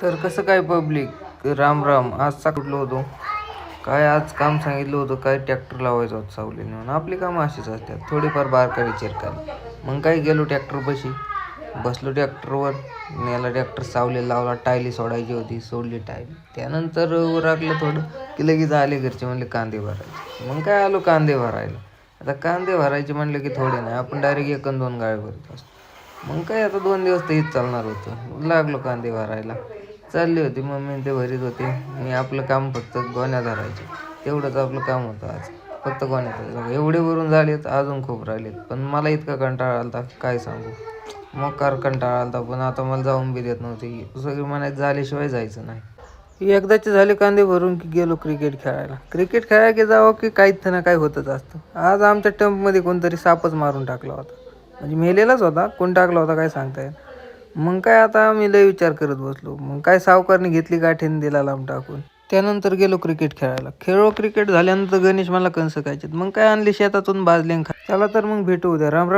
तर कसं काय पब्लिक, राम राम. आज कुठलो होतो काय, आज काम सांगितलं होतं काय, ट्रॅक्टर लावायचं होतं सावलीने म्हणून. आपली कामं अशीच असतात, थोडीफार बारका विचार करा. मग काय गेलो ट्रॅक्टरपाशी, बसलो ट्रॅक्टरवर, नेला ट्रॅक्टर सावलीला लावला. टायली सोडायची होती, सोडली टायली. त्यानंतर उरकलं थोडं की लगेच आले घरचे, म्हणले कांदे भरायचे. मग काय आलो कांदे भरायला. आता कांदे भरायचे म्हणलं की थोडे नाही, आपण डायरेक्ट 1 अन् 2 गाळे भरत असतो. मग काय आता 2 दिवस तर हेच चालणार होतं. लागलो कांदे भरायला. चालली होती मम्मी ते भरीत होते, मी आपलं काम फक्त गोण्या धरायचे. तेवढंच आपलं काम होतं आज, फक्त गोण्या धरायचं. एवढे भरून झालेत, अजून खूप राहिलेत. पण मला इतका कंटाळा आला काय सांगू, मोकार कंटाळा आला. पण आता मला जाऊन बी देत नव्हती, सगळी म्हणायचं झाल्याशिवाय जायचं नाही. एकदाचे झाले कांदे भरून की गेलो क्रिकेट खेळायला. क्रिकेट खेळायला की जावं की काहीच ना काही होतच असतं. आज आमच्या टंपमध्ये कोणतरी सापच मारून टाकला होता, म्हणजे मेलेलाच होता, कोण टाकला होता काय सांगता येईल. मग काय आता मी लय विचार करत बसलो. मग काय सावकारने घेतली गाठीने दिला लांब टाकून. त्यानंतर गेलो क्रिकेट खेळायला. क्रिकेट झाल्यानंतर गणेश मला कंस खायचे. मग काय आणले शेतातून बाजले खा. चला तर मग भेटू उद्या. राम राम.